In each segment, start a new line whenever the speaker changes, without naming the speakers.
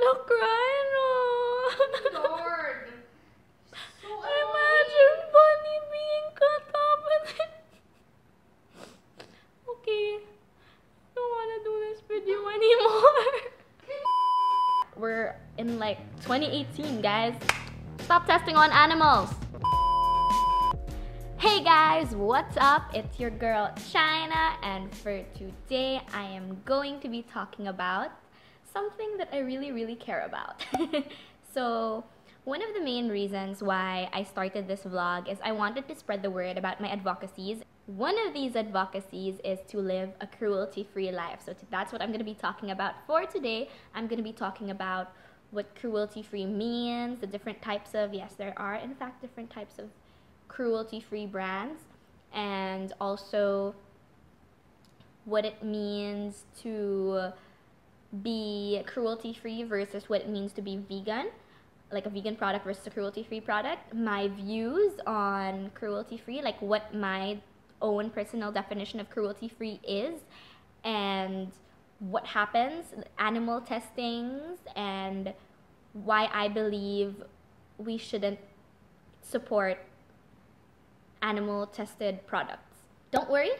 Don't cry, no.
Lord. So
Imagine bunny being cut up and then... Okay. Don't want to do this video anymore. We're in like 2018, guys. Stop testing on animals. Hey guys, what's up? It's your girl China, and for today I am going to be talking about something that I really care about. So one of the main reasons why I started this vlog is I wanted to spread the word about my advocacies. One of these advocacies is to live a cruelty-free life. So that's what I'm going to be talking about for today. I'm going to be talking about what cruelty-free means, the different types of, yes, there are in fact different types of cruelty-free brands, and also what it means to be cruelty-free versus what it means to be vegan, like a vegan product versus a cruelty-free product, my views on cruelty-free, like what my own personal definition of cruelty-free is, and what happens, animal testings, and why I believe we shouldn't support animal tested products. Don't worry,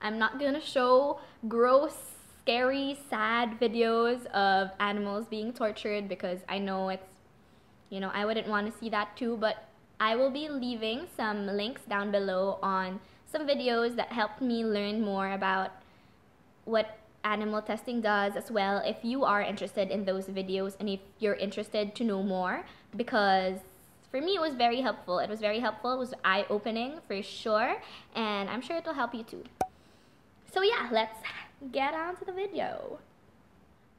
I'm not gonna show gross, scary, sad videos of animals being tortured because I know it's, you know, I wouldn't want to see that too, but I will be leaving some links down below on some videos that helped me learn more about what animal testing does as well, if you are interested in those videos and if you're interested to know more, because for me, it was very helpful. It was very helpful. It was eye-opening for sure, and I'm sure it will help you too. So yeah, let's get on to the video.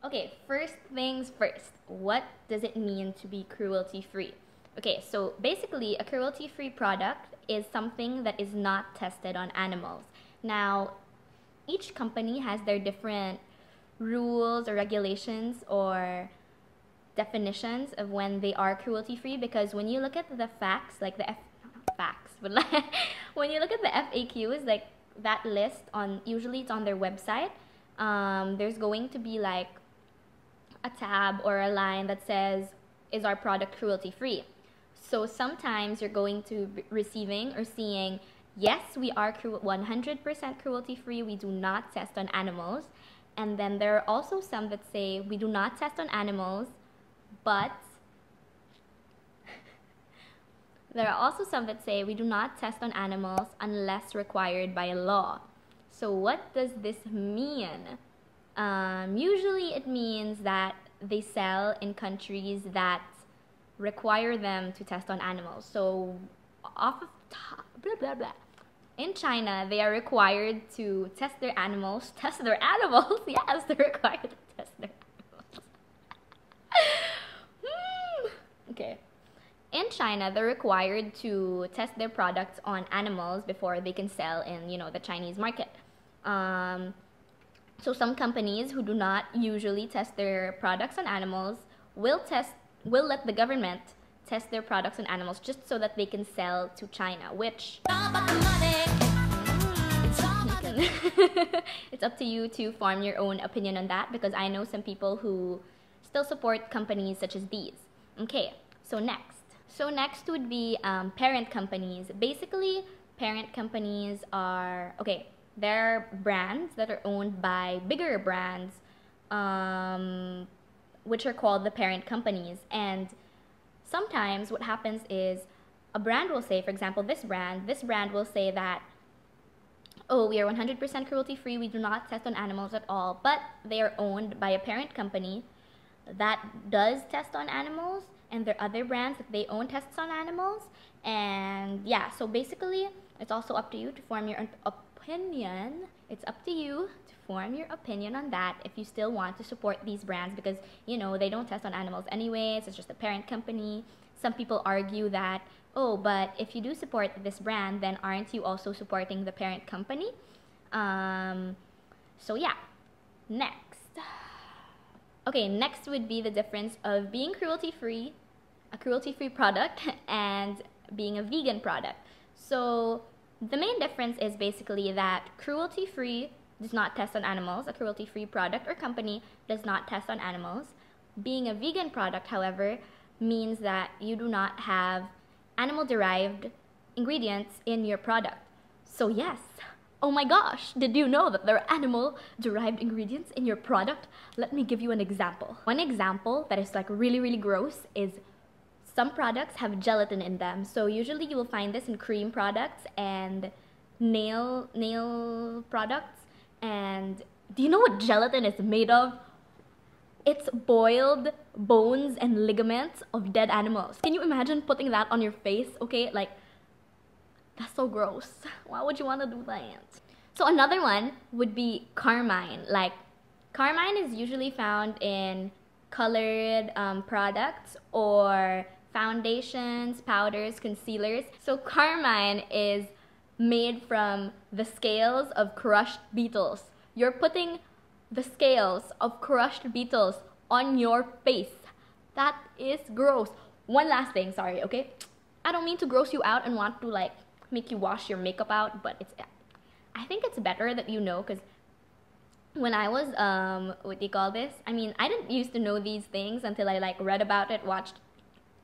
Okay, first things first. What does it mean to be cruelty-free? Okay, so basically, a cruelty-free product is something that is not tested on animals. Now, each company has their different rules or regulations or definitions of when they are cruelty-free, because when you look at the facts, like the when you look at the FAQs, like that list on, usually it's on their website, there's going to be like a tab or a line that says, is our product cruelty-free? So sometimes you're going to be receiving or seeing, yes, we are 100% cruelty-free, we do not test on animals. And then there are also some that say, we do not test on animals, but there are also some that say we do not test on animals unless required by law. So what does this mean? Usually it means that they sell in countries that require them to test on animals. So off of top, blah blah blah. In China, they are required to test their animals. Test their animals? Yes, they're required to test their animals. Okay. In China, they're required to test their products on animals before they can sell in, you know, the Chinese market. So some companies who do not usually test their products on animals will let the government test their products on animals just so that they can sell to China, which it's up to you to form your own opinion on that, because I know some people who still support companies such as these. Okay, so next would be parent companies. Basically, parent companies are, okay, they're brands that are owned by bigger brands, which are called the parent companies. And sometimes what happens is a brand will say, for example, this brand will say that, oh, we are 100% cruelty-free, we do not test on animals at all, but they are owned by a parent company that does test on animals, and there are other brands that they own tests on animals. And yeah, so basically it's also up to you to form your opinion. It's up to you to form your opinion on that, if you still want to support these brands, because, you know, they don't test on animals anyways, it's just a parent company. Some people argue that, oh, but if you do support this brand, then aren't you also supporting the parent company? So yeah, next. Okay, next would be the difference of being cruelty-free, a cruelty-free product, and being a vegan product. So the main difference is basically that cruelty-free does not test on animals. A cruelty-free product or company does not test on animals. Being a vegan product, however, means that you do not have animal-derived ingredients in your product. So yes, oh my gosh, did you know that there are animal-derived ingredients in your product? Let me give you an example. One example that is like really, really gross is some products have gelatin in them. So usually you will find this in cream products and nail products. And do you know what gelatin is made of? It's boiled bones and ligaments of dead animals. Can you imagine putting that on your face? Okay, like, that's so gross. Why would you want to do that? So another one would be carmine. Like, carmine is usually found in colored products or foundations, powders, concealers. So carmine is made from the scales of crushed beetles. You're putting the scales of crushed beetles on your face. That is gross. One last thing, sorry, okay? I don't mean to gross you out and want to like make you wash your makeup out, but I think it's better that you know, because when I was, what do you call this? I mean, I didn't used to know these things until I like read about it, watched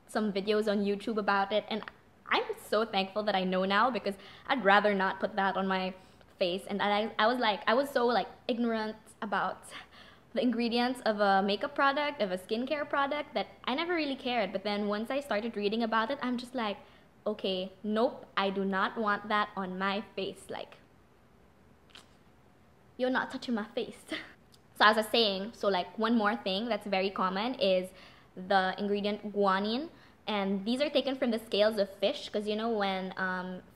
some videos on YouTube about it, and I'm so thankful that I know now, because I'd rather not put that on my face. And I was so like ignorant about the ingredients of a makeup product, of a skincare product, that I never really cared. But then once I started reading about it, I'm just like, okay, nope, I do not want that on my face. Like, you're not touching my face. So as I was saying, so like one more thing that's very common is the ingredient guanine. And these are taken from the scales of fish, because you know when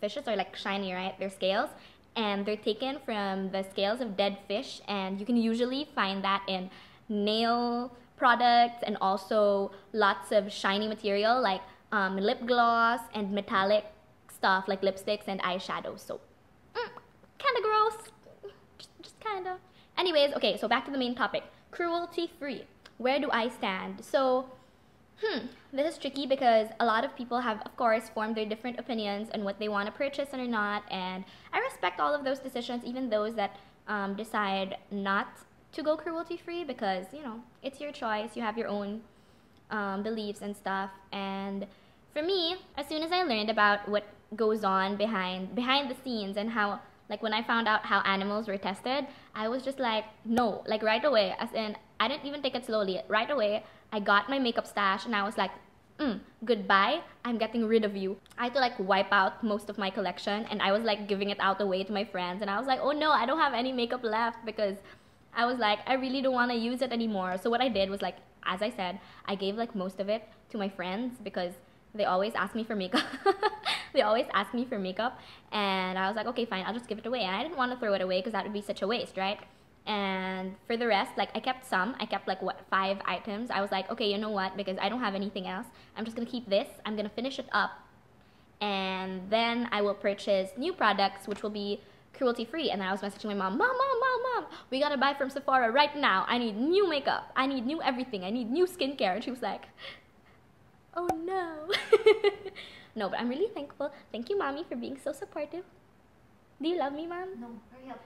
fishes are like shiny, right? Their scales. And they're taken from the scales of dead fish, and you can usually find that in nail products and also lots of shiny material like lip gloss and metallic stuff like lipsticks and eyeshadows. So kind of gross, just kind of. Anyways, okay, so back to the main topic, cruelty-free. Where do I stand? So this is tricky because a lot of people have, of course, formed their different opinions on what they want to purchase and or not, and I respect all of those decisions, even those that decide not to go cruelty-free, because, you know, it's your choice, you have your own beliefs and stuff. And for me, as soon as I learned about what goes on behind the scenes and how, like when I found out how animals were tested, I was just like, no, like right away, as in, I didn't even take it slowly, right away, I got my makeup stash and I was like, goodbye, I'm getting rid of you. I had to like wipe out most of my collection, and I was like giving it out away to my friends, and I was like, oh no, I don't have any makeup left, because I was like, I really don't want to use it anymore. So what I did was, like, as I said, I gave like most of it to my friends, because they always ask me for makeup. They always ask me for makeup, and I was like, okay, fine, I'll just give it away. And I didn't want to throw it away because that would be such a waste, right? And for the rest, like, I kept some. I kept like, what, 5 items. I was like, okay, you know what, because I don't have anything else, I'm just gonna keep this, I'm gonna finish it up, and then I will purchase new products which will be cruelty-free. And then I was messaging my mom, mom, we gotta buy from Sephora right now, I need new makeup, I need new everything, I need new skincare. And she was like, oh no. No, but I'm really thankful. Thank you, mommy, for being so supportive. Do you love me, mom?
No, hurry up.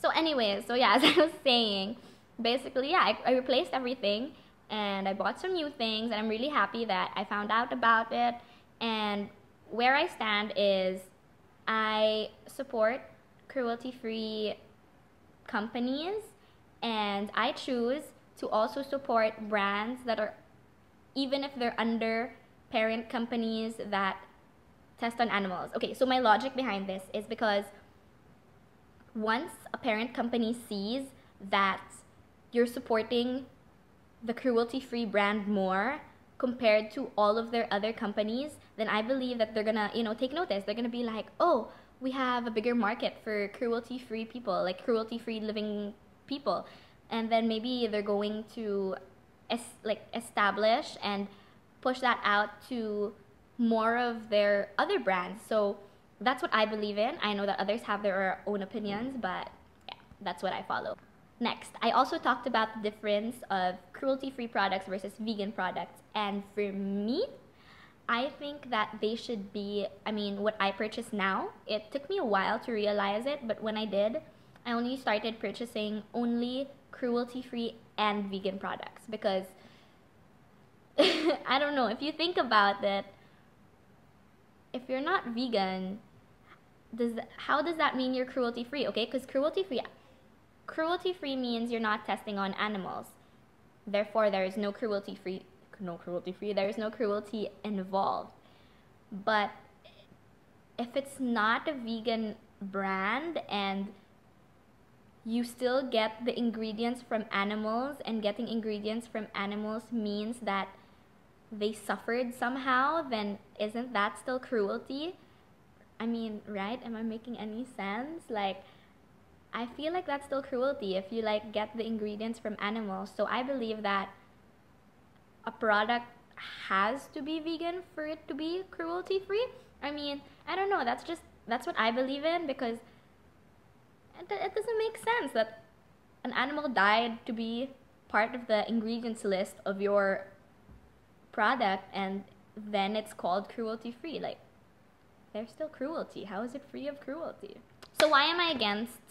So anyways, so yeah, as I was saying, basically, yeah, I replaced everything, and I bought some new things, and I'm really happy that I found out about it. And where I stand is I support cruelty-free companies, and I choose to also support brands that are, even if they're under parent companies that test on animals. Okay, so my logic behind this is because once a parent company sees that you're supporting the cruelty-free brand more compared to all of their other companies, then I believe that they're gonna, you know, take notice. They're gonna be like, oh, we have a bigger market for cruelty-free people, like cruelty-free living people. And then maybe they're going to establish and push that out to more of their other brands. So that's what I believe in. I know that others have their own opinions, but yeah, that's what I follow. Next, I also talked about the difference of cruelty-free products versus vegan products. And for me, I think that they should be, I mean, what I purchase now, it took me a while to realize it, but when I did, I only started purchasing only cruelty-free and vegan products, because I don't know, if you think about it, if you're not vegan, how does that mean you're cruelty free? Okay, because cruelty free means you're not testing on animals. Therefore, there is no cruelty free. There is no cruelty involved. But if it's not a vegan brand and you still get the ingredients from animals, and getting ingredients from animals means that they suffered somehow, then isn't that still cruelty? I mean, right? Am I making any sense? Like, I feel like that's still cruelty if you like get the ingredients from animals. So I believe that a product has to be vegan for it to be cruelty free. I mean, I don't know, that's what I believe in, because it doesn't make sense that an animal died to be part of the ingredients list of your product and then it's called cruelty free. Like, there's still cruelty. How is it free of cruelty? So why am I against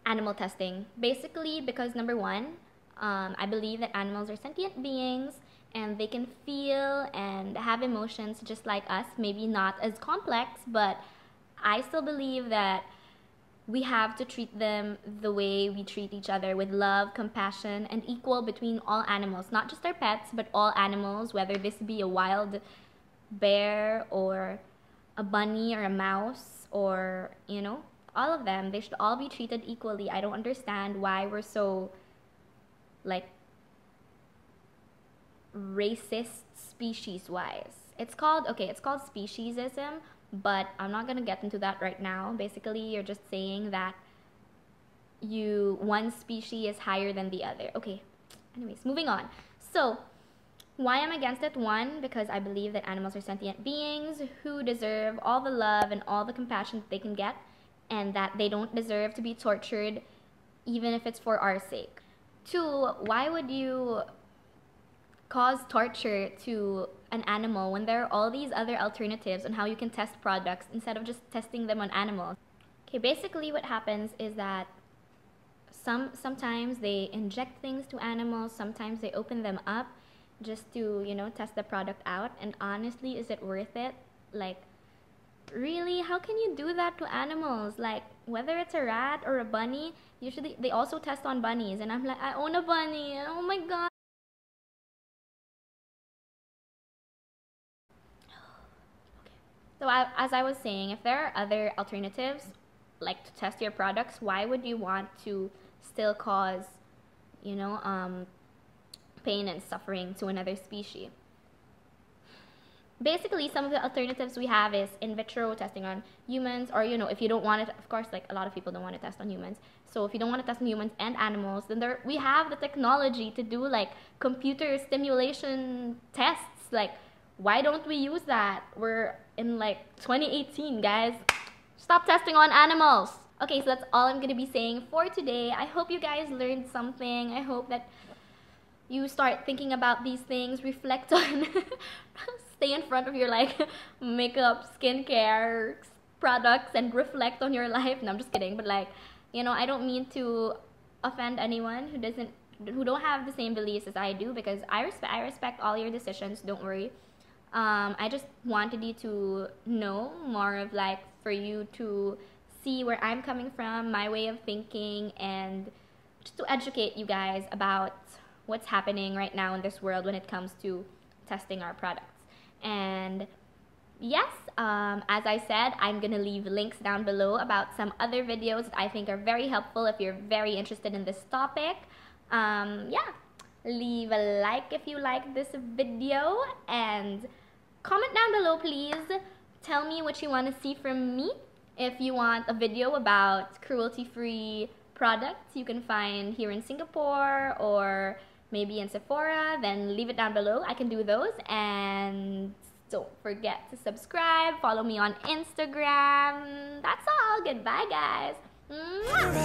animal testing? Basically because, number one, I believe that animals are sentient beings and they can feel and have emotions just like us. Maybe not as complex, but I still believe that we have to treat them the way we treat each other, with love, compassion, and equal between all animals. Not just our pets, but all animals, whether this be a wild bear or a bunny or a mouse or, you know, all of them. They should all be treated equally. I don't understand why we're so, like, racist species-wise. It's called speciesism, but I'm not gonna get into that right now. Basically, you're just saying that one species is higher than the other. Okay, anyways, moving on. So, why I'm against it? One, because I believe that animals are sentient beings who deserve all the love and all the compassion that they can get, and that they don't deserve to be tortured, even if it's for our sake. Two, why would you cause torture to an animal when there are all these other alternatives on how you can test products instead of just testing them on animals? Okay, basically what happens is that sometimes they inject things to animals, sometimes they open them up just to, you know, test the product out. And honestly, is it worth it? Like, really? How can you do that to animals? Like, whether it's a rat or a bunny, usually they also test on bunnies, and I'm like, I own a bunny, oh my god. So as I was saying, if there are other alternatives, like to test your products, why would you want to still cause, you know, pain and suffering to another species? Basically, some of the alternatives we have is in vitro testing on humans, or, you know, if you don't want it, of course, like, a lot of people don't want to test on humans. So if you don't want to test on humans and animals, then we have the technology to do, like, computer stimulation tests. Like, why don't we use that? We're in, like, 2018, guys. Stop testing on animals. Okay, so that's all I'm gonna be saying for today. I hope you guys learned something. I hope that you start thinking about these things, reflect on stay in front of your, like, makeup, skincare products and reflect on your life. No, I'm just kidding, but, like, you know, I don't mean to offend anyone who don't have the same beliefs as I do, because I respect all your decisions, don't worry. I just wanted you to know more of, like, for you to see where I'm coming from, my way of thinking, and just to educate you guys about what's happening right now in this world when it comes to testing our products. And yes, as I said, I'm gonna leave links down below about some other videos that I think are very helpful if you're very interested in this topic. Yeah, leave a like if you like this video, and comment down below, please. Tell me what you want to see from me. If you want a video about cruelty-free products you can find here in Singapore or maybe in Sephora, then leave it down below. I can do those. And don't forget to subscribe, follow me on Instagram. That's all. Goodbye, guys. Mwah.